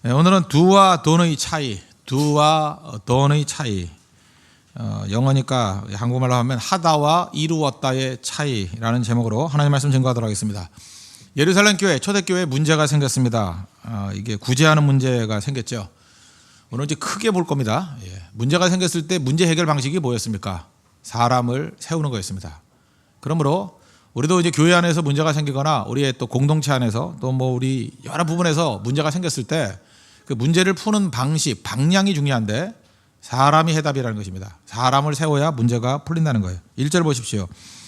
오늘은 do와 don의 차이, do와 don의 차이. 영어니까 한국말로 하면 하다와 이루었다의 차이라는 제목으로 하나님 말씀 증거하도록 하겠습니다. 예루살렘 교회, 초대교회에 문제가 생겼습니다. 이게 구제하는 문제가 생겼죠. 오늘 이제 크게 볼 겁니다. 문제가 생겼을 때 문제 해결 방식이 뭐였습니까? 사람을 세우는 거였습니다. 그러므로 우리도 이제 교회 안에서 문제가 생기거나 우리의 또 공동체 안에서 또 뭐 우리 여러 부분에서 문제가 생겼을 때 그 문제를 푸는 방식, 방향이 중요한데 사람이 해답이라는 것입니다. 사람을 세워야 문제가 풀린다는 거예요. 1절 보십시오.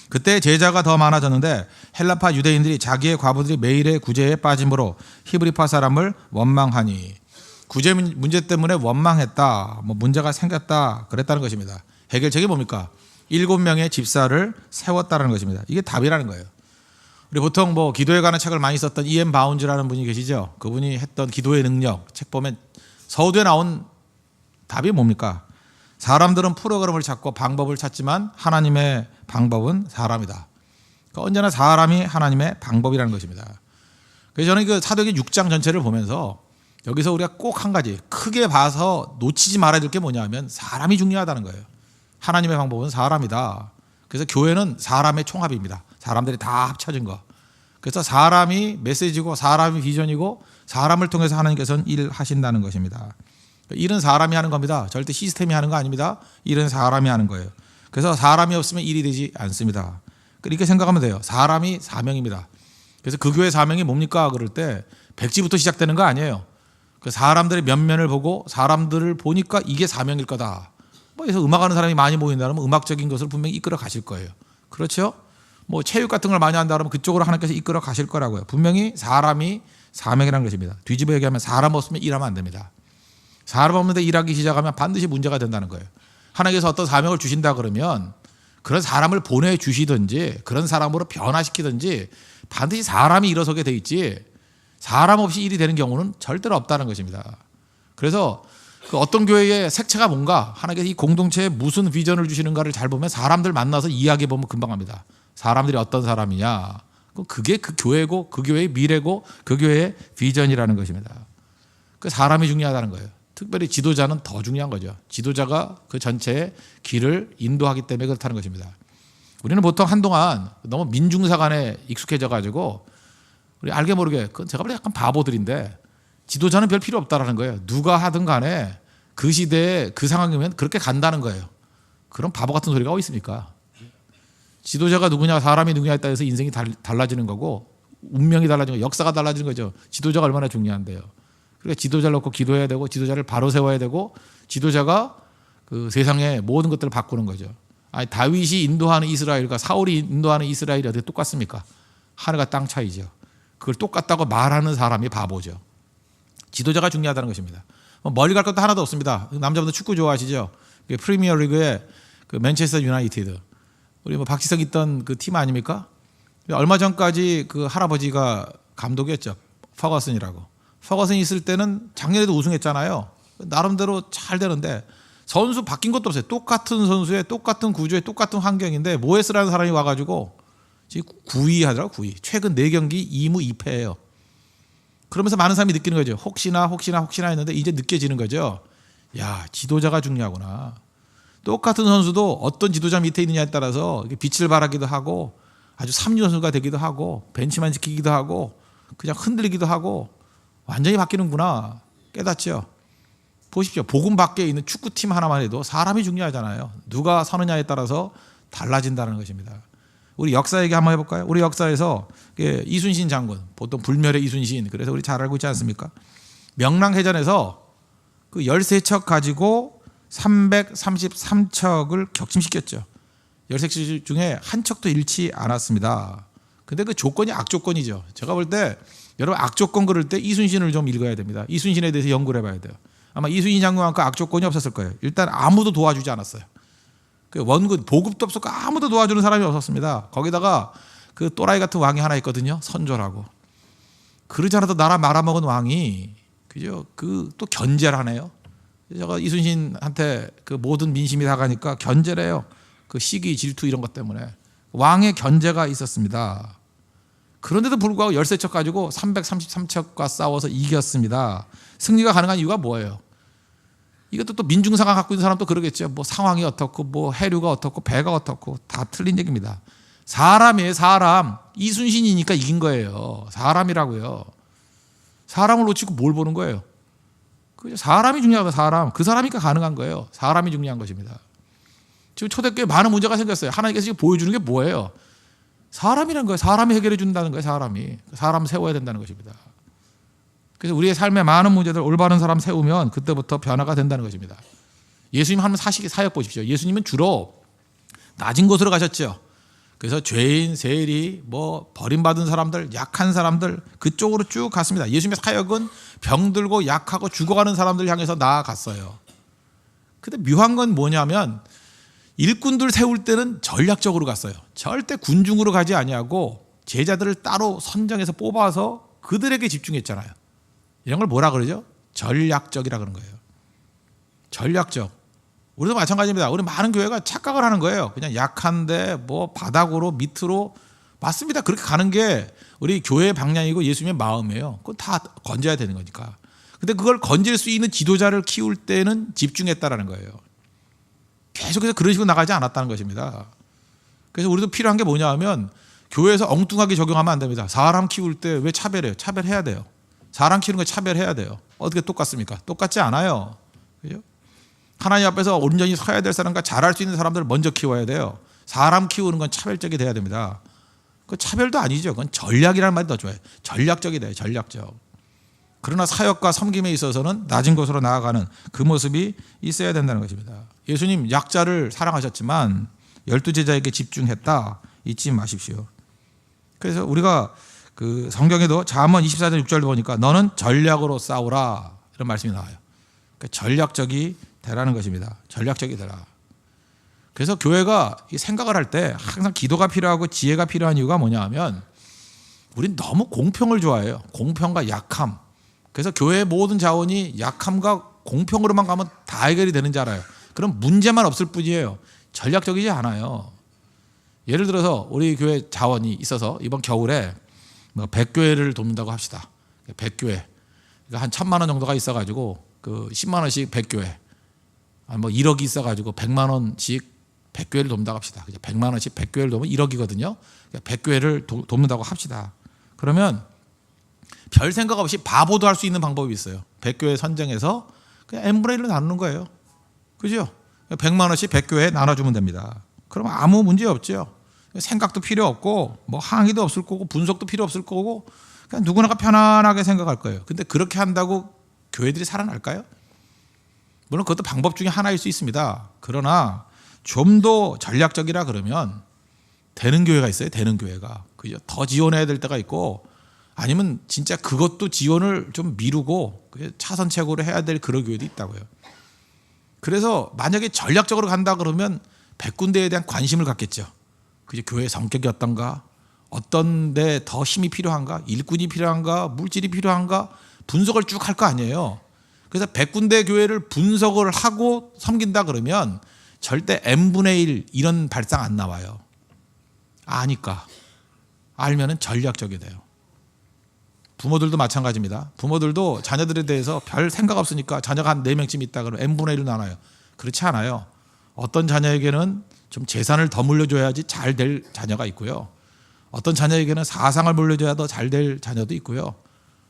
그때 제자가 더 많아졌는데 헬라파 유대인들이 자기의 과부들이 매일의 구제에 빠짐으로 히브리파 사람을 원망하니, 구제 문제 때문에 원망했다, 뭐 문제가 생겼다 그랬다는 것입니다. 해결책이 뭡니까? 7명의 집사를 세웠다는 것입니다. 이게 답이라는 거예요. 우리 보통 뭐 기도에 관한 책을 많이 썼던 E.M. 바운즈라는 분이 계시죠. 그분이 했던 기도의 능력 책 보면 서두에 나온 답이 뭡니까? 사람들은 프로그램을 찾고 방법을 찾지만 하나님의 방법은 사람이다. 그러니까 언제나 사람이 하나님의 방법이라는 것입니다. 그래서 저는 그 사도행전 6장 전체를 보면서 여기서 우리가 꼭 한 가지 크게 봐서 놓치지 말아야 될 게 뭐냐 하면 사람이 중요하다는 거예요. 하나님의 방법은 사람이다. 그래서 교회는 사람의 총합입니다. 사람들이 다 합쳐진 거. 그래서 사람이 메시지고 사람이 비전이고 사람을 통해서 하나님께서는 일하신다는 것입니다. 일은 사람이 하는 겁니다. 절대 시스템이 하는 거 아닙니다. 일은 사람이 하는 거예요. 그래서 사람이 없으면 일이 되지 않습니다. 이렇게 생각하면 돼요. 사람이 사명입니다. 그래서 그 교회 사명이 뭡니까? 그럴 때 백지부터 시작되는 거 아니에요. 그 사람들의 면면을 보고 사람들을 보니까 이게 사명일 거다. 그래서 음악하는 사람이 많이 모인다면 음악적인 것을 분명히 이끌어 가실 거예요. 그렇죠? 뭐 체육 같은 걸 많이 한다 그러면 그쪽으로 하나님께서 이끌어 가실 거라고요. 분명히 사람이 사명이라는 것입니다. 뒤집어 얘기하면 사람 없으면 일하면 안 됩니다. 사람 없는데 일하기 시작하면 반드시 문제가 된다는 거예요. 하나님께서 어떤 사명을 주신다 그러면 그런 사람을 보내주시든지 그런 사람으로 변화시키든지 반드시 사람이 일어서게 돼 있지 사람 없이 일이 되는 경우는 절대로 없다는 것입니다. 그래서 그 어떤 교회의 색채가 뭔가 하나님께서 이 공동체에 무슨 비전을 주시는가를 잘 보면 사람들 만나서 이야기해 보면 금방 합니다. 사람들이 어떤 사람이냐. 그게 그 교회고 그 교회의 미래고 그 교회의 비전이라는 것입니다. 그 사람이 중요하다는 거예요. 특별히 지도자는 더 중요한 거죠. 지도자가 그 전체의 길을 인도하기 때문에 그렇다는 것입니다. 우리는 보통 한동안 너무 민중사관에 익숙해져 가지고 우리 알게 모르게 제가 볼 때 약간 바보들인데 지도자는 별 필요 없다라는 거예요. 누가 하든 간에 그 시대에 그 상황이면 그렇게 간다는 거예요. 그런 바보 같은 소리가 어디 있습니까? 지도자가 누구냐 사람이 누구냐에 따라서 인생이 달라지는 거고 운명이 달라지는 거고 역사가 달라지는 거죠. 지도자가 얼마나 중요한데요. 그러니까 지도자를 놓고 기도해야 되고 지도자를 바로 세워야 되고 지도자가 그 세상의 모든 것들을 바꾸는 거죠. 아니 다윗이 인도하는 이스라엘과 사울이 인도하는 이스라엘이 어떻게 똑같습니까? 하늘과 땅 차이죠. 그걸 똑같다고 말하는 사람이 바보죠. 지도자가 중요하다는 것입니다. 멀리 갈 것도 하나도 없습니다. 남자분들 축구 좋아하시죠? 프리미어리그의 그 맨체스터 유나이티드. 우리 뭐 박지성 있던 그 팀 아닙니까? 얼마 전까지 그 할아버지가 감독이었죠. 퍼거슨이라고. 퍼거슨이 있을 때는 작년에도 우승했잖아요. 나름대로 잘 되는데 선수 바뀐 것도 없어요. 똑같은 선수에 똑같은 구조에 똑같은 환경인데 모에스라는 사람이 와가지고 지금 9위 하더라고. 9위. 최근 4경기 2무 2패예요. 그러면서 많은 사람이 느끼는 거죠. 혹시나 했는데 이제 느껴지는 거죠. 야, 지도자가 중요하구나. 똑같은 선수도 어떤 지도자 밑에 있느냐에 따라서 빛을 발하기도 하고 아주 3류 선수가 되기도 하고 벤치만 지키기도 하고 그냥 흔들리기도 하고 완전히 바뀌는구나 깨닫죠. 보십시오. 복음 밖에 있는 축구팀 하나만 해도 사람이 중요하잖아요. 누가 서느냐에 따라서 달라진다는 것입니다. 우리 역사 얘기 한번 해볼까요? 우리 역사에서 이순신 장군, 보통 불멸의 이순신, 그래서 우리 잘 알고 있지 않습니까? 명랑해전에서 그 13척 가지고 333척을 격침시켰죠. 13척 중에 한 척도 잃지 않았습니다. 근데 그 조건이 악조건이죠. 제가 볼 때 여러분 악조건 그럴 때 이순신을 좀 읽어야 됩니다. 이순신에 대해서 연구를 해봐야 돼요. 아마 이순신 장군한테 악조건이 없었을 거예요. 일단 아무도 도와주지 않았어요. 그 원군 보급도 없었고 아무도 도와주는 사람이 없었습니다. 거기다가 그 또라이 같은 왕이 하나 있거든요. 선조라고. 그러지 않아도 나라 말아먹은 왕이 그죠? 그 또 견제를 하네요. 제가 이순신한테 그 모든 민심이 다 가니까 견제를 해요. 그 시기 질투 이런 것 때문에 왕의 견제가 있었습니다. 그런데도 불구하고 열세 척 가지고 333척과 싸워서 이겼습니다. 승리가 가능한 이유가 뭐예요? 이것도 또 민중상황 갖고 있는 사람도 그러겠죠. 뭐 상황이 어떻고 뭐 해류가 어떻고 배가 어떻고 다 틀린 얘기입니다. 사람이에요, 사람. 이순신이니까 이긴 거예요. 사람이라고요. 사람을 놓치고 뭘 보는 거예요? 사람이 중요한 거예요. 사람. 그 사람이니까 가능한 거예요. 사람이 중요한 것입니다. 지금 초대교회에 많은 문제가 생겼어요. 하나님께서 지금 보여주는 게 뭐예요? 사람이라는 거예요. 사람이 해결해 준다는 거예요. 사람 세워야 된다는 것입니다. 그래서 우리의 삶에 많은 문제들 올바른 사람 세우면 그때부터 변화가 된다는 것입니다. 예수님 한번 사역 보십시오. 예수님은 주로 낮은 곳으로 가셨죠. 그래서 죄인, 세리, 뭐 버림받은 사람들, 약한 사람들 그쪽으로 쭉 갔습니다. 예수님의 사역은 병들고 약하고 죽어가는 사람들 향해서 나아갔어요. 근데 묘한 건 뭐냐면 일꾼들 세울 때는 전략적으로 갔어요. 절대 군중으로 가지 아니하고 제자들을 따로 선정해서 뽑아서 그들에게 집중했잖아요. 이런 걸 뭐라 그러죠? 전략적이라 그런 거예요. 전략적. 우리도 마찬가지입니다. 우리 많은 교회가 착각을 하는 거예요. 그냥 약한데 뭐 바닥으로 밑으로 맞습니다. 그렇게 가는 게 우리 교회의 방향이고 예수님의 마음이에요. 그건 다 건져야 되는 거니까. 근데 그걸 건질 수 있는 지도자를 키울 때는 집중했다라는 거예요. 계속해서 그런 식으로 나가지 않았다는 것입니다. 그래서 우리도 필요한 게 뭐냐 하면 교회에서 엉뚱하게 적용하면 안 됩니다. 사람 키울 때 왜 차별해요? 차별해야 돼요. 사람 키우는 거 차별해야 돼요. 어떻게 똑같습니까? 똑같지 않아요. 그죠? 하나님 앞에서 온전히 서야 될 사람과 잘할 수 있는 사람들을 먼저 키워야 돼요. 사람 키우는 건 차별적이 돼야 됩니다. 그 차별도 아니죠. 그건 전략이라는 말이 더 좋아요. 전략적이 돼요. 전략적. 그러나 사역과 섬김에 있어서는 낮은 곳으로 나아가는 그 모습이 있어야 된다는 것입니다. 예수님 약자를 사랑하셨지만 12제자에게 집중했다. 잊지 마십시오. 그래서 우리가 그 성경에도 잠언 24장 6절 보니까 너는 전략으로 싸우라 이런 말씀이 나와요. 그러니까 전략적이 되라는 것입니다. 전략적이 되라. 그래서 교회가 생각을 할 때 항상 기도가 필요하고 지혜가 필요한 이유가 뭐냐 하면 우린 너무 공평을 좋아해요. 공평과 약함. 그래서 교회의 모든 자원이 약함과 공평으로만 가면 다 해결이 되는 줄 알아요. 그럼 문제만 없을 뿐이에요. 전략적이지 않아요. 예를 들어서 우리 교회 자원이 있어서 이번 겨울에 뭐 100교회를 돕는다고 합시다. 100교회. 그러니까 한 1000만 원 정도가 있어가지고 그 10만 원씩 100교회. 뭐 1억이 있어가지고 100만 원씩 100교회를 돕는다고 합시다. 100만 원씩 100교회를 돕으면 1억이거든요. 100교회를 돕는다고 합시다. 그러면 별 생각 없이 바보도 할 수 있는 방법이 있어요. 100교회 선정해서 그냥 n분의 1로 나누는 거예요. 그죠? 100만 원씩 100교회에 나눠주면 됩니다. 그러면 아무 문제 없죠. 생각도 필요 없고 뭐 항의도 없을 거고 분석도 필요 없을 거고 그냥 누구나가 편안하게 생각할 거예요. 근데 그렇게 한다고 교회들이 살아날까요? 물론 그것도 방법 중에 하나일 수 있습니다. 그러나 좀 더 전략적이라 그러면 되는 교회가 있어요. 되는 교회가. 그죠? 더 지원해야 될 때가 있고 아니면 진짜 그것도 지원을 좀 미루고 차선책으로 해야 될 그런 교회도 있다고요. 그래서 만약에 전략적으로 간다 그러면 100군데에 대한 관심을 갖겠죠. 그죠? 교회의 성격이 어떤가? 어떤 데 더 힘이 필요한가? 일꾼이 필요한가? 물질이 필요한가? 분석을 쭉 할 거 아니에요. 그래서 100군데 교회를 분석을 하고 섬긴다 그러면 절대 n분의 1 이런 발상 안 나와요. 아니까. 알면은 전략적이 돼요. 부모들도 마찬가지입니다. 부모들도 자녀들에 대해서 별 생각 없으니까 자녀가 한 4명쯤 있다 그러면 n분의 1로 나눠요. 그렇지 않아요. 어떤 자녀에게는 좀 재산을 더 물려줘야지 잘 될 자녀가 있고요. 어떤 자녀에게는 사상을 물려줘야 더 잘 될 자녀도 있고요.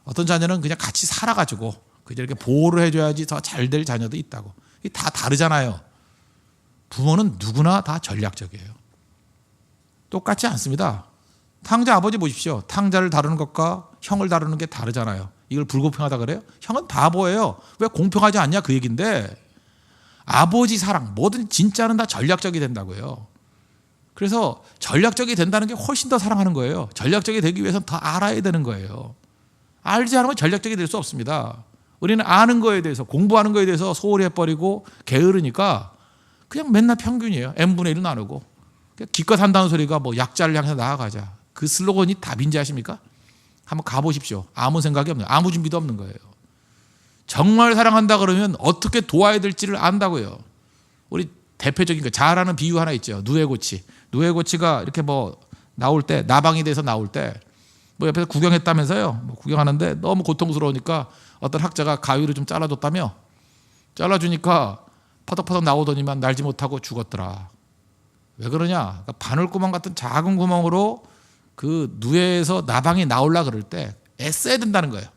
어떤 자녀는 그냥 같이 살아가지고 그저 이렇게 보호를 해줘야지 더 잘 될 자녀도 있다고. 이게 다 다르잖아요. 부모는 누구나 다 전략적이에요. 똑같지 않습니다. 탕자 아버지 보십시오. 탕자를 다루는 것과 형을 다루는 게 다르잖아요. 이걸 불공평하다 그래요? 형은 바보예요. 왜 공평하지 않냐 그 얘기인데 아버지 사랑 뭐든 진짜는 다 전략적이 된다고요. 그래서 전략적이 된다는 게 훨씬 더 사랑하는 거예요. 전략적이 되기 위해서는 더 알아야 되는 거예요. 알지 않으면 전략적이 될 수 없습니다. 우리는 아는 거에 대해서 공부하는 거에 대해서 소홀히 해버리고 게으르니까 그냥 맨날 평균이에요. n분의 1을 나누고 기껏 한다는 소리가 뭐 약자를 향해서 나아가자. 그 슬로건이 답인지 아십니까? 한번 가보십시오. 아무 생각이 없는 아무 준비도 없는 거예요. 정말 사랑한다 그러면 어떻게 도와야 될지를 안다고요. 우리 대표적인 거 잘 아는 비유 하나 있죠. 누에고치. 누에고치가 이렇게 뭐 나올 때 나방이 돼서 나올 때 뭐 옆에서 구경했다면서요. 뭐 구경하는데 너무 고통스러우니까 어떤 학자가 가위로 좀 잘라줬다며. 잘라주니까 퍼덕퍼덕 나오더니만 날지 못하고 죽었더라. 왜 그러냐? 그러니까 바늘구멍 같은 작은 구멍으로 그 누에에서 나방이 나오려 그럴 때 애써야 된다는 거예요.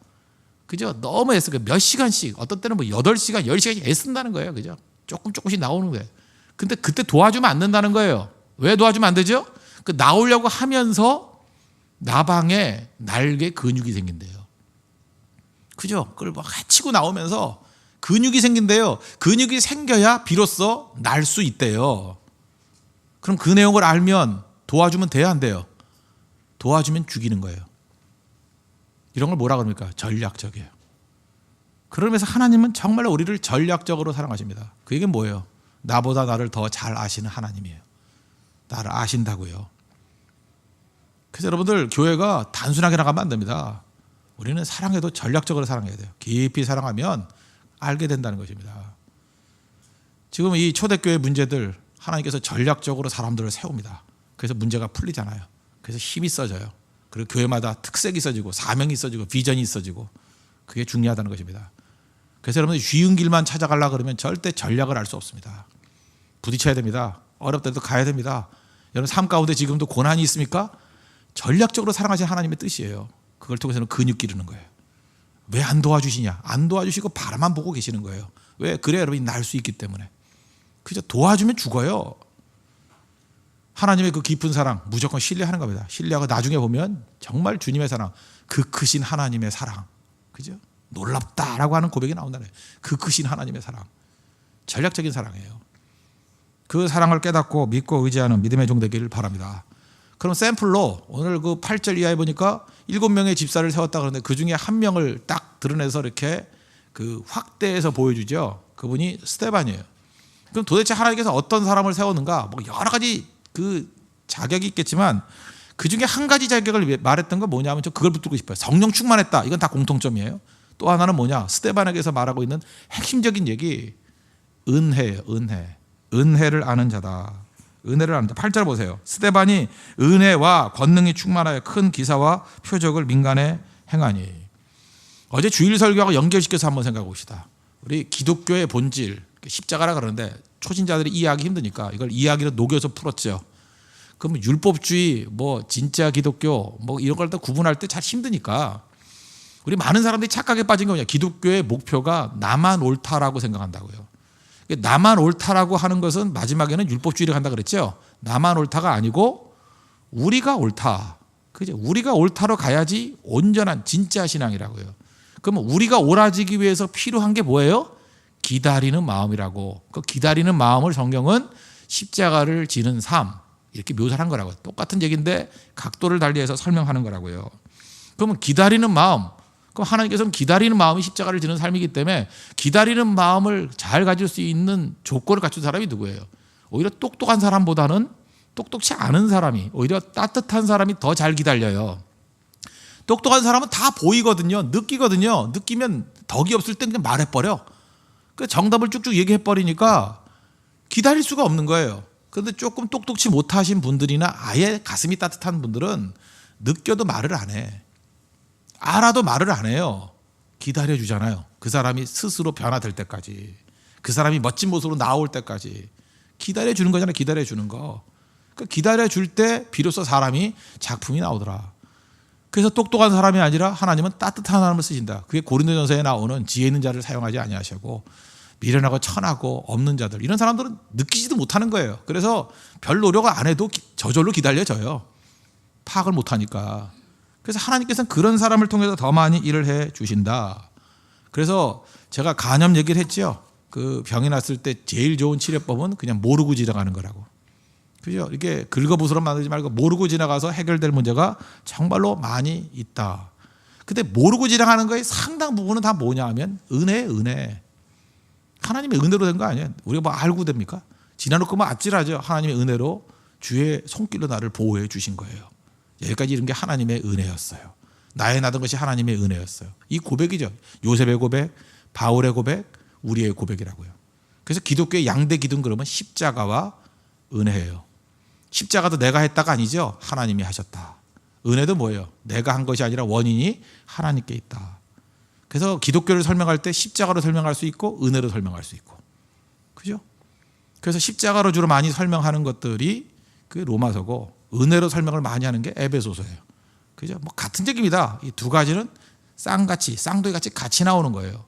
그죠? 너무 애써. 몇 시간씩, 어떤 때는 뭐 8시간, 10시간씩 애쓴다는 거예요. 그죠? 조금씩 나오는 거예요. 근데 그때 도와주면 안 된다는 거예요. 왜 도와주면 안 되죠? 그 나오려고 하면서 나방에 날개 근육이 생긴대요. 그죠? 그걸 막 해치고 나오면서 근육이 생긴대요. 근육이 생겨야 비로소 날 수 있대요. 그럼 그 내용을 알면 도와주면 돼야 안 돼요? 도와주면 죽이는 거예요. 이런 걸 뭐라 그럽니까? 전략적이에요. 그러면서 하나님은 정말 우리를 전략적으로 사랑하십니다. 그 얘기는 뭐예요? 나보다 나를 더 잘 아시는 하나님이에요. 나를 아신다고요. 그래서 여러분들 교회가 단순하게 나가면 안 됩니다. 우리는 사랑해도 전략적으로 사랑해야 돼요. 깊이 사랑하면 알게 된다는 것입니다. 지금 이 초대교회 문제들 하나님께서 전략적으로 사람들을 세웁니다. 그래서 문제가 풀리잖아요. 그래서 힘이 있어져요. 그리고 교회마다 특색이 있어지고 사명이 있어지고 비전이 있어지고 그게 중요하다는 것입니다. 그래서 여러분들 쉬운 길만 찾아가려고 그러면 절대 전략을 알 수 없습니다. 부딪혀야 됩니다. 어렵더라도 가야 됩니다. 여러분 삶 가운데 지금도 고난이 있습니까? 전략적으로 사랑하시는 하나님의 뜻이에요. 그걸 통해서는 근육 기르는 거예요. 왜 안 도와주시냐? 안 도와주시고 바라만 보고 계시는 거예요. 왜? 그래 여러분이 날 수 있기 때문에. 그저 도와주면 죽어요. 하나님의 그 깊은 사랑 무조건 신뢰하는 겁니다. 신뢰하고 나중에 보면 정말 주님의 사랑, 그 크신 하나님의 사랑, 그죠? 놀랍다라고 하는 고백이 나온다네. 그 크신 하나님의 사랑, 전략적인 사랑이에요. 그 사랑을 깨닫고 믿고 의지하는 믿음의 종 되기를 바랍니다. 그럼 샘플로 오늘 그 8절 이하에 보니까 7명의 집사를 세웠다 그러는데 그 중에 한 명을 딱 드러내서 이렇게 그 확대해서 보여주죠. 그분이 스데반이에요. 그럼 도대체 하나님께서 어떤 사람을 세웠는가? 뭐 여러 가지 그 자격이 있겠지만 그 중에 한 가지 자격을 말했던 건 뭐냐면 저 그걸 붙들고 싶어요. 성령 충만했다. 이건 다 공통점이에요. 또 하나는 뭐냐? 스데반에게서 말하고 있는 핵심적인 얘기, 은혜예요. 은혜. 은혜를 아는 자다. 은혜를 아는 자. 8절 보세요. 스데반이 은혜와 권능이 충만하여 큰 기사와 표적을 민간에 행하니. 어제 주일 설교하고 연결시켜서 한번 생각해 봅시다. 우리 기독교의 본질, 십자가라 그러는데 초신자들이 이해하기 힘드니까 이걸 이야기로 녹여서 풀었죠. 그럼 율법주의, 뭐 진짜 기독교, 뭐 이런 걸 다 구분할 때 잘 힘드니까 우리 많은 사람들이 착각에 빠진 게 뭐냐? 기독교의 목표가 나만 옳다라고 생각한다고요. 나만 옳다라고 하는 것은 마지막에는 율법주의를 간다 그랬죠. 나만 옳다가 아니고 우리가 옳다. 그죠? 우리가 옳다로 가야지 온전한 진짜 신앙이라고요. 그러면 우리가 옳아지기 위해서 필요한 게 뭐예요? 기다리는 마음이라고. 그 기다리는 마음을 성경은 십자가를 지는 삶 이렇게 묘사를 한 거라고요. 똑같은 얘기인데 각도를 달리해서 설명하는 거라고요. 그러면 기다리는 마음, 그럼 하나님께서는 기다리는 마음이 십자가를 지는 삶이기 때문에 기다리는 마음을 잘 가질 수 있는 조건을 갖춘 사람이 누구예요? 오히려 똑똑한 사람보다는 똑똑치 않은 사람이, 오히려 따뜻한 사람이 더 잘 기다려요. 똑똑한 사람은 다 보이거든요. 느끼거든요. 느끼면 덕이 없을 땐 그냥 말해버려. 정답을 쭉쭉 얘기해버리니까 기다릴 수가 없는 거예요. 그런데 조금 똑똑치 못하신 분들이나 아예 가슴이 따뜻한 분들은 느껴도 말을 안 해. 알아도 말을 안 해요. 기다려주잖아요. 그 사람이 스스로 변화될 때까지. 그 사람이 멋진 모습으로 나올 때까지. 기다려주는 거잖아요. 기다려주는 거. 기다려줄 때 비로소 사람이 작품이 나오더라. 그래서 똑똑한 사람이 아니라 하나님은 따뜻한 사람을 쓰신다. 그게 고린도전서에 나오는 지혜 있는 자를 사용하지 아니하시고 미련하고 천하고 없는 자들, 이런 사람들은 느끼지도 못하는 거예요. 그래서 별 노력을 안 해도 저절로 기다려져요. 파악을 못하니까. 그래서 하나님께서는 그런 사람을 통해서 더 많이 일을 해 주신다. 그래서 제가 간염 얘기를 했죠. 그 병이 났을 때 제일 좋은 치료법은 그냥 모르고 지나가는 거라고. 그죠? 이게 긁어부스럼 만들지 말고 모르고 지나가서 해결될 문제가 정말로 많이 있다. 근데 모르고 지나가는 거의 상당 부분은 다 뭐냐 하면 은혜. 하나님의 은혜로 된 거 아니에요. 우리가 뭐 알고 됩니까? 지나놓고 뭐 아찔하죠. 하나님의 은혜로 주의 손길로 나를 보호해 주신 거예요. 여기까지 이런 게 하나님의 은혜였어요. 나의 나던 것이 하나님의 은혜였어요. 이 고백이죠. 요셉의 고백, 바울의 고백, 우리의 고백이라고요. 그래서 기독교의 양대 기둥 그러면 십자가와 은혜예요. 십자가도 내가 했다가 아니죠. 하나님이 하셨다. 은혜도 뭐예요? 내가 한 것이 아니라 원인이 하나님께 있다. 그래서 기독교를 설명할 때 십자가로 설명할 수 있고 은혜로 설명할 수 있고. 그죠? 그래서 십자가로 주로 많이 설명하는 것들이 그 로마서고 은혜로 설명을 많이 하는 게 에베소서예요. 그죠? 뭐 같은 얘기입니다. 이 두 가지는 쌍둥이 같이 나오는 거예요.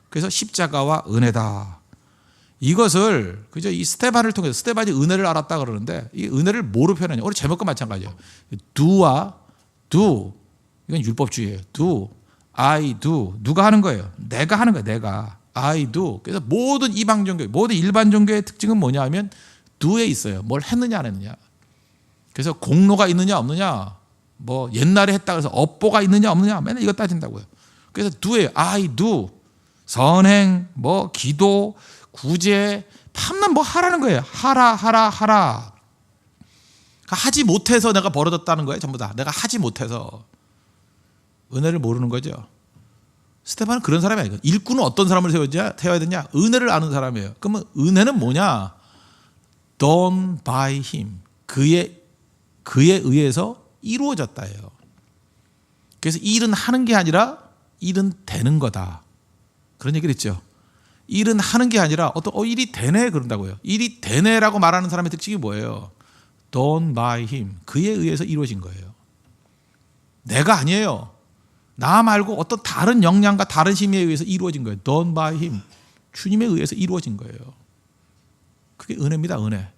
그래서 십자가와 은혜다. 이것을 그죠? 이 스테반을 통해서 스테반이 은혜를 알았다 그러는데 이 은혜를 뭐로 표현하냐? 우리 제목과 마찬가지예요. do와 do 이건 율법주의예요. do, I do 누가 하는 거예요? 내가 하는 거예요. 내가 I do. 그래서 모든 이방 종교, 모든 일반 종교의 특징은 뭐냐하면 do에 있어요. 뭘 했느냐 안 했느냐. 그래서 공로가 있느냐 없느냐. 뭐 옛날에 했다 그래서 업보가 있느냐 없느냐 맨날 이거 따진다고요. 그래서 do에 I do 선행 뭐 기도 구제 밤낮 뭐 하라는 거예요. 하라. 하지 못해서 내가 벌어졌다는 거예요. 전부 다 내가 하지 못해서. 은혜를 모르는 거죠. 스테반은 그런 사람이 아니거든요. 일꾼은 어떤 사람을 세워야 되냐? 은혜를 아는 사람이에요. 그러면 은혜는 뭐냐? Done by him. 그에 의해서 이루어졌다예요. 그래서 일은 하는 게 아니라 일은 되는 거다. 그런 얘기를 했죠. 일은 하는 게 아니라 일이 되네 그런다고요. 일이 되네라고 말하는 사람의 특징이 뭐예요? Done by him. 그에 의해서 이루어진 거예요. 내가 아니에요. 나 말고 어떤 다른 역량과 다른 힘에 의해서 이루어진 거예요. Done by him. 주님에 의해서 이루어진 거예요. 그게 은혜입니다. 은혜.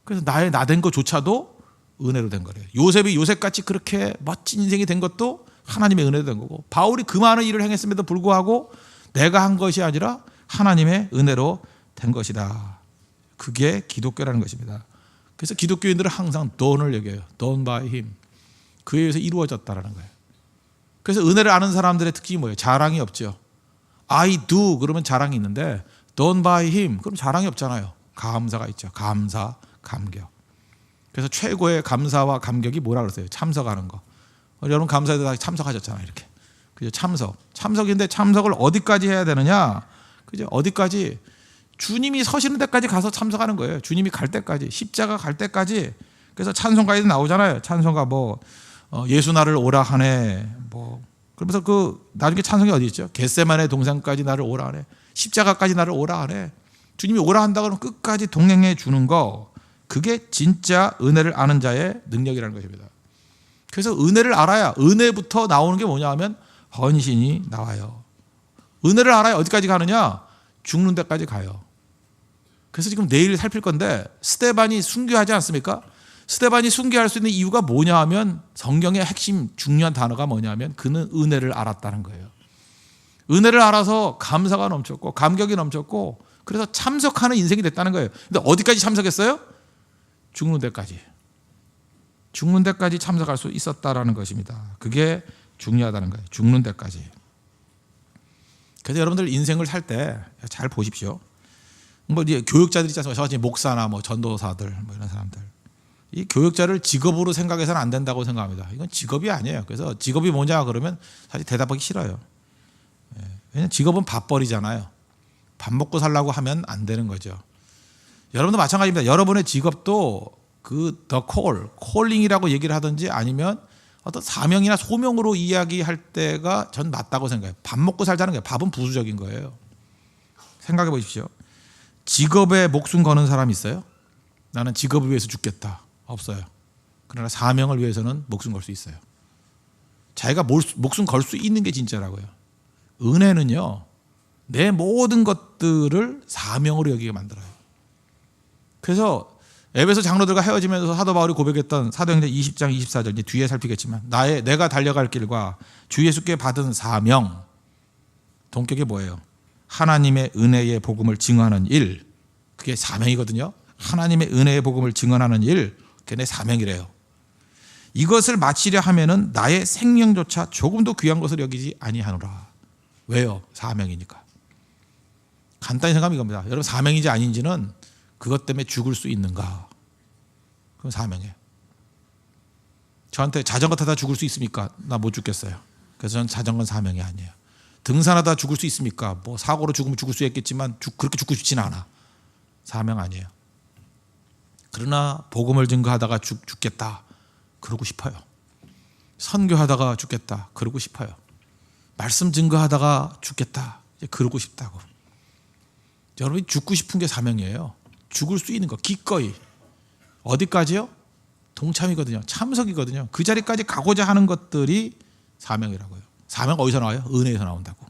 그래서 나의 나 된 것조차도 은혜로 된 거래요. 요셉이 요셉같이 그렇게 멋진 인생이 된 것도 하나님의 은혜로 된 거고 바울이 그 많은 일을 행했음에도 불구하고 내가 한 것이 아니라 하나님의 은혜로 된 것이다. 그게 기독교라는 것입니다. 그래서 기독교인들은 항상 done을 얘기해요. done by him. 그에 의해서 이루어졌다라는 거예요. 그래서 은혜를 아는 사람들의 특징이 뭐예요? 자랑이 없죠. I do 그러면 자랑이 있는데 done by him 그럼 자랑이 없잖아요. 감사가 있죠. 감사, 감격. 그래서 최고의 감사와 감격이 뭐라 그랬어요? 참석하는 거. 여러분 감사에도 다 참석하셨잖아요. 이렇게. 그죠? 참석인데 참석을 어디까지 해야 되느냐? 그죠? 어디까지? 주님이 서시는 데까지 가서 참석하는 거예요. 주님이 갈 때까지, 십자가 갈 때까지. 그래서 찬송가에도 나오잖아요. 찬송가 뭐 예수 나를 오라 하네. 뭐 그러면서 그 나중에 찬송이 어디 있죠? 겟세마네 동산까지 나를 오라 하네. 십자가까지 나를 오라 하네. 주님이 오라 한다 그러면 끝까지 동행해 주는 거. 그게 진짜 은혜를 아는 자의 능력이라는 것입니다. 그래서 은혜를 알아야 은혜부터 나오는 게 뭐냐 하면 헌신이 나와요. 은혜를 알아야 어디까지 가느냐? 죽는 데까지 가요. 그래서 지금 내일 살필 건데 스데반이 순교하지 않습니까? 스데반이 순교할 수 있는 이유가 뭐냐 하면 성경의 핵심 중요한 단어가 뭐냐 하면 그는 은혜를 알았다는 거예요. 은혜를 알아서 감사가 넘쳤고 감격이 넘쳤고 그래서 참석하는 인생이 됐다는 거예요. 근데 어디까지 참석했어요? 죽는 데까지. 죽는 데까지 참석할 수 있었다라는 것입니다. 그게 중요하다는 거예요. 죽는 데까지. 그래서 여러분들 인생을 살 때 잘 보십시오. 뭐 이제 교육자들이 있지 않습니까? 저 목사나 뭐 전도사들 뭐 이런 사람들. 이 교육자를 직업으로 생각해서는 안 된다고 생각합니다. 이건 직업이 아니에요. 그래서 직업이 뭐냐 그러면 사실 대답하기 싫어요. 왜냐하면 직업은 밥벌이잖아요. 밥 먹고 살라고 하면 안 되는 거죠. 여러분도 마찬가지입니다. 여러분의 직업도 그 the calling이라고 얘기를 하든지 아니면 어떤 사명이나 소명으로 이야기할 때가 전 맞다고 생각해요. 밥 먹고 살자는 거예요. 밥은 부수적인 거예요. 생각해 보십시오. 직업에 목숨 거는 사람 있어요? 나는 직업을 위해서 죽겠다. 없어요. 그러나 사명을 위해서는 목숨 걸 수 있어요. 자기가 목숨 걸 수 있는 게 진짜라고요. 은혜는요. 내 모든 것들을 사명으로 여기게 만들어요. 그래서 에베소 장로들과 헤어지면서 사도 바울이 고백했던 사도행전 20장 24절 이제 뒤에 살피겠지만 내가 달려갈 길과 주 예수께 받은 사명 동격이 뭐예요? 하나님의 은혜의 복음을 증언하는 일. 그게 사명이거든요. 하나님의 은혜의 복음을 증언하는 일. 그게 내 사명이래요. 이것을 마치려 하면은 나의 생명조차 조금도 귀한 것을 여기지 아니하노라. 왜요? 사명이니까. 간단히 생각하면 이겁니다. 여러분 사명인지 아닌지는 그것 때문에 죽을 수 있는가? 그럼 사명이에요. 저한테 자전거 타다 죽을 수 있습니까? 나 못 죽겠어요. 그래서 저는 자전거는 사명이 아니에요. 등산하다 죽을 수 있습니까? 뭐 사고로 죽으면 죽을 수 있겠지만 그렇게 죽고 싶지는 않아. 사명 아니에요. 그러나 복음을 증거하다가 죽겠다. 그러고 싶어요. 선교하다가 죽겠다. 그러고 싶어요. 말씀 증거하다가 죽겠다. 그러고 싶다고. 여러분이 죽고 싶은 게 사명이에요. 죽을 수 있는 거 기꺼이. 어디까지요? 동참이거든요. 참석이거든요. 그 자리까지 가고자 하는 것들이 사명이라고요. 사명 어디서 나와요? 은혜에서 나온다고.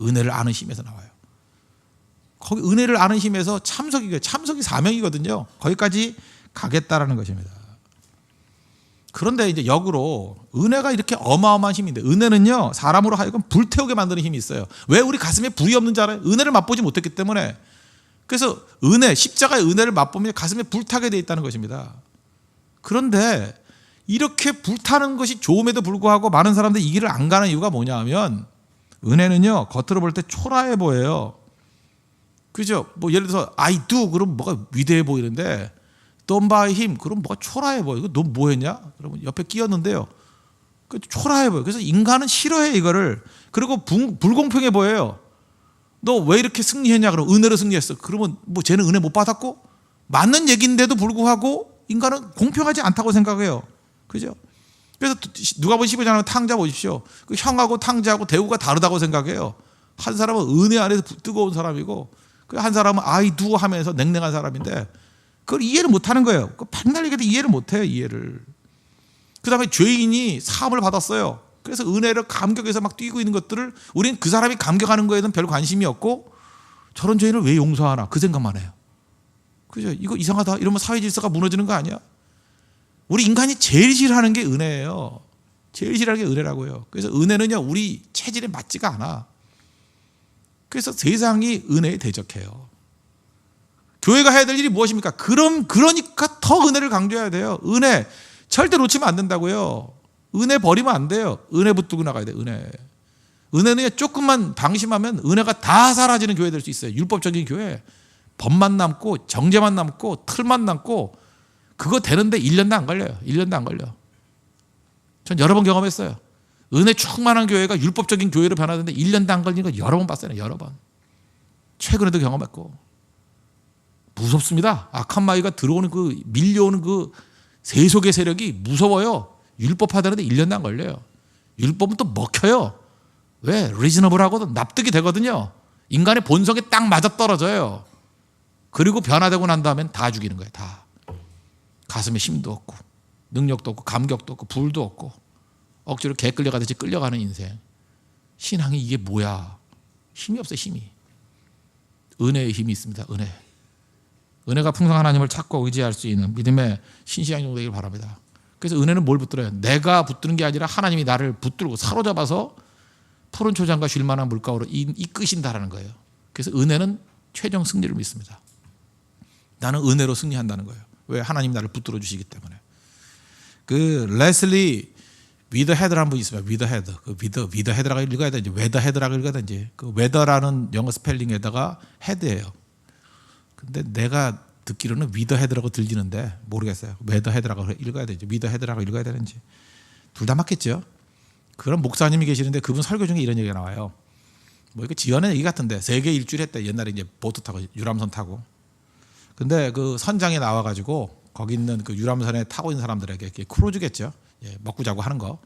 은혜를 아는 힘에서 나와요. 거기 은혜를 아는 힘에서 참석이 사명이거든요. 거기까지 가겠다라는 것입니다. 그런데 이제 역으로 은혜가 이렇게 어마어마한 힘인데, 은혜는요 사람으로 하여금 불태우게 만드는 힘이 있어요. 왜 우리 가슴에 불이 없는 줄 알아요? 은혜를 맛보지 못했기 때문에. 그래서 십자가의 은혜를 맛보면 가슴에 불타게 돼 있다는 것입니다. 그런데 이렇게 불타는 것이 좋음에도 불구하고 많은 사람들이 이 길을 안 가는 이유가 뭐냐 하면, 은혜는요 겉으로 볼 때 초라해 보여요. 그죠? 뭐 예를 들어서 I do 그럼 뭐가 위대해 보이는데, Don't by him 그럼 뭐가 초라해 보여. 이거 너 뭐 했냐? 그러면 옆에 끼었는데요, 그 초라해 보여. 그래서 인간은 싫어해 이거를. 그리고 불공평해 보여요. 너 왜 이렇게 승리했냐? 그럼 은혜로 승리했어. 그러면 뭐 쟤는 은혜 못 받았고? 맞는 얘기인데도 불구하고 인간은 공평하지 않다고 생각해요. 그죠? 그래서 누가복음 15장에 탕자 보십시오. 그 형하고 탕자하고 대우가 다르다고 생각해요. 한 사람은 은혜 안에서 뜨거운 사람이고, 한 사람은 I do 하면서 냉랭한 사람인데, 그걸 이해를 못하는 거예요. 백날 얘기해도 이해를 못해요. 이해를. 그 다음에 죄인이 사함을 받았어요. 그래서 은혜를 감격해서 막 뛰고 있는 것들을 우리는 그 사람이 감격하는 거에는 별 관심이 없고, 저런 죄인을 왜 용서하나 그 생각만 해요. 그죠? 이거 이상하다 이러면 사회 질서가 무너지는 거 아니야? 우리 인간이 제일 싫어하는 게 은혜예요. 제일 싫어하는 게 은혜라고요. 그래서 은혜는요 우리 체질에 맞지가 않아. 그래서 세상이 은혜에 대적해요. 교회가 해야 될 일이 무엇입니까? 그러니까 더 은혜를 강조해야 돼요. 은혜 절대 놓치면 안 된다고요. 은혜 버리면 안 돼요. 은혜 붙들고 나가야 돼요. 은혜는 조금만 방심하면 은혜가 다 사라지는 교회 될 수 있어요. 율법적인 교회. 법만 남고 정죄만 남고 틀만 남고, 그거 되는데 1년도 안 걸려요. 1년도 안 걸려. 전 여러 번 경험했어요. 은혜 충만한 교회가 율법적인 교회로 변하는데 1년도 안 걸리는 거 여러 번 봤어요. 여러 번. 최근에도 경험했고. 무섭습니다. 악한 마귀가 들어오는 밀려오는 세속의 세력이 무서워요. 율법하다는데 1년도 안 걸려요. 율법은 또 먹혀요. 왜? 리즈너블하고도 납득이 되거든요. 인간의 본성에 딱 맞아떨어져요. 그리고 변화되고 난 다음엔 다 죽이는 거예요. 다. 가슴에 힘도 없고 능력도 없고 감격도 없고 불도 없고 억지로 개 끌려가듯이 끌려가는 인생. 신앙이 이게 뭐야? 힘이 없어요. 힘이. 은혜의 힘이 있습니다. 은혜가 풍성한 하나님을 찾고 의지할 수 있는 믿음의 신실한 정도 되길 바랍니다. 그래서 은혜는 뭘 붙들어요? 내가 붙드는 게 아니라 하나님이 나를 붙들고 사로잡아서 푸른 초장과 쉴만한 물가로 이끄신다라는 거예요. 그래서 은혜는 최종 승리를 믿습니다. 나는 은혜로 승리한다는 거예요. 왜? 하나님이 나를 붙들어 주시기 때문에. 그 레슬리 위더 헤드라는 분이 있습니다. 위더 헤드. 위더 헤드라고 읽어야 되는지 웨더 헤드라고 읽어야 되는지. 그 웨더라는 영어 스펠링에다가 헤드예요. 근데 내가 듣기로는 위더 헤드라고 들리는데 모르겠어요. 웨더 헤드라고 읽어야 되는지 위더 헤드라고 읽어야 되는지. 둘 다 맞겠죠. 그런 목사님이 계시는데 그분 설교 중에 이런 얘기가 나와요. 뭐 이거 지어낸 얘기 같은데 세계 일주일 했대. 옛날에 이제 보트 타고 유람선 타고. 근데 그 선장에 나와가지고 거기 있는 그 유람선에 타고 있는 사람들에게 크루즈겠죠. 예, 먹고 자고 하는 거.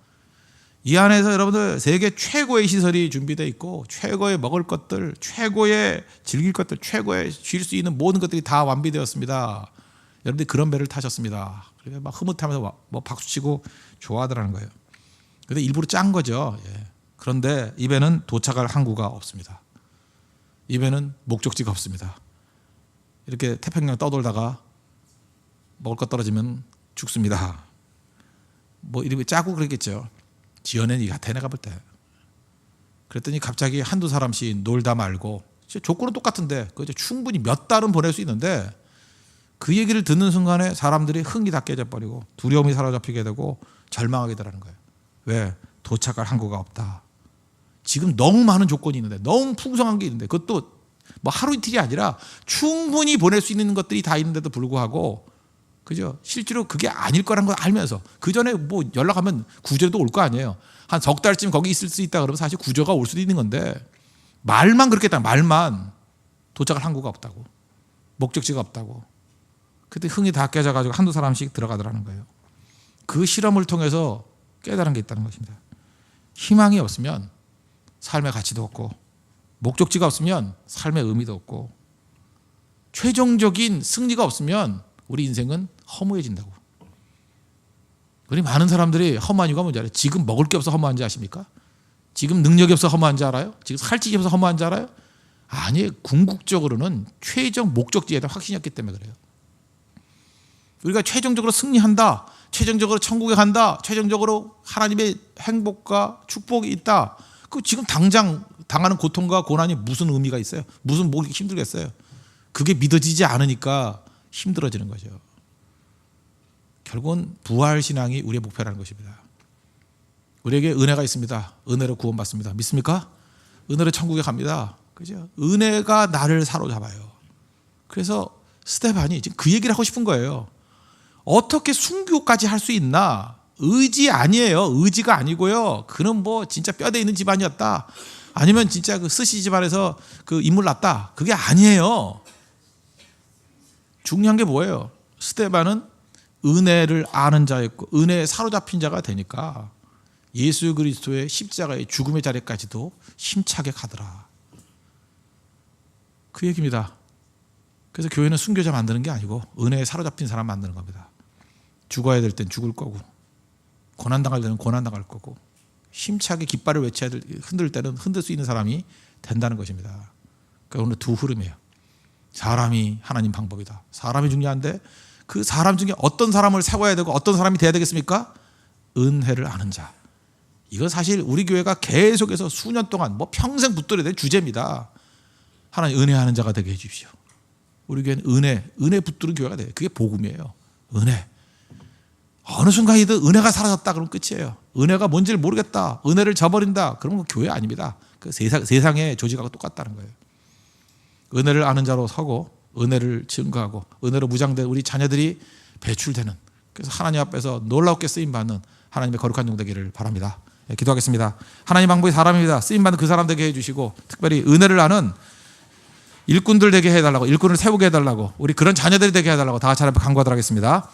이 안에서 여러분들 세계 최고의 시설이 준비되어 있고 최고의 먹을 것들, 최고의 즐길 것들, 최고의 쉴 수 있는 모든 것들이 다 완비되었습니다. 여러분들이 그런 배를 타셨습니다. 그러니까 막 흐뭇하면서 뭐 박수치고 좋아하더라는 거예요. 근데 일부러 짠 거죠. 예. 그런데 이 배는 도착할 항구가 없습니다. 이 배는 목적지가 없습니다. 이렇게 태평양 떠돌다가 먹을 것 떨어지면 죽습니다. 뭐 이렇게 짜고 그랬겠죠. 지어낸 이 같아 내가 볼 때. 그랬더니 갑자기 한두 사람씩 놀다 말고, 조건은 똑같은데 그죠? 충분히 몇 달은 보낼 수 있는데 그 얘기를 듣는 순간에 사람들이 흥이 다 깨져버리고 두려움이 사로잡히게 되고 절망하게 되라는 거예요. 왜? 도착할 항구가 없다. 지금 너무 많은 조건이 있는데, 너무 풍성한 게 있는데, 그것도 뭐 하루 이틀이 아니라 충분히 보낼 수 있는 것들이 다 있는데도 불구하고, 그죠? 실제로 그게 아닐 거란 걸 알면서 그 전에 뭐 연락하면 구조도 올 거 아니에요. 한 석 달쯤 거기 있을 수 있다 그러면 사실 구조가 올 수도 있는 건데, 말만 그렇게 했다. 말만. 도착할 항구가 없다고, 목적지가 없다고. 그때 흥이 다 깨져가지고 한두 사람씩 들어가더라는 거예요. 그 실험을 통해서 깨달은 게 있다는 것입니다. 희망이 없으면 삶의 가치도 없고, 목적지가 없으면 삶의 의미도 없고, 최종적인 승리가 없으면 우리 인생은 허무해진다고. 우리 많은 사람들이 허무한 이유가 뭔지 알아요? 지금 먹을 게 없어 허무한지 아십니까? 지금 능력이 없어 허무한지 알아요? 지금 살 집이 없어 허무한지 알아요? 아니, 궁극적으로는 최종 목적지에 대한 확신이 없기 때문에 그래요. 우리가 최종적으로 승리한다, 최종적으로 천국에 간다, 최종적으로 하나님의 행복과 축복이 있다. 그 지금 당장 당하는 고통과 고난이 무슨 의미가 있어요? 무슨 뭐 이렇게 힘들겠어요? 그게 믿어지지 않으니까 힘들어지는 거죠. 결국은 부활신앙이 우리의 목표라는 것입니다. 우리에게 은혜가 있습니다. 은혜로 구원받습니다. 믿습니까? 은혜로 천국에 갑니다. 그죠? 은혜가 나를 사로잡아요. 그래서 스데반이 지금 그 얘기를 하고 싶은 거예요. 어떻게 순교까지 할 수 있나? 의지 아니에요. 의지가 아니고요. 그는 뭐 진짜 뼈대 있는 집안이었다. 아니면 진짜 그 스시 집안에서 그 인물 났다. 그게 아니에요. 중요한 게 뭐예요? 스데반은 은혜를 아는 자였고 은혜에 사로잡힌 자가 되니까 예수 그리스도의 십자가의 죽음의 자리까지도 힘차게 가더라. 그 얘기입니다. 그래서 교회는 순교자 만드는 게 아니고 은혜에 사로잡힌 사람 만드는 겁니다. 죽어야 될 땐 죽을 거고, 고난당할 때는 고난당할 거고, 힘차게 깃발을 외쳐야 될, 흔들 때는 흔들 수 있는 사람이 된다는 것입니다. 그러니까 오늘 두 흐름이에요. 사람이 하나님 방법이다. 사람이 중요한데 그 사람 중에 어떤 사람을 세워야 되고 어떤 사람이 돼야 되겠습니까? 은혜를 아는 자. 이건 사실 우리 교회가 계속해서 수년 동안 뭐 평생 붙들어야 될 주제입니다. 하나님 은혜하는 자가 되게 해 주십시오. 우리 교회는 은혜 붙드는 교회가 돼요. 그게 복음이에요. 은혜. 어느 순간이든 은혜가 사라졌다 그러면 끝이에요. 은혜가 뭔지를 모르겠다, 은혜를 저버린다, 그러면 교회 아닙니다. 그 세상의 조직하고 똑같다는 거예요. 은혜를 아는 자로 서고 은혜를 증거하고 은혜로 무장된 우리 자녀들이 배출되는, 그래서 하나님 앞에서 놀랍게 쓰임받는 하나님의 거룩한 종 되기를 바랍니다. 네, 기도하겠습니다. 하나님 방법이 사람입니다. 쓰임받는 그 사람 되게 해주시고, 특별히 은혜를 아는 일꾼들 되게 해달라고, 일꾼을 세우게 해달라고, 우리 그런 자녀들이 되게 해달라고 다 같이 하나님 앞에 간구하도록 하겠습니다.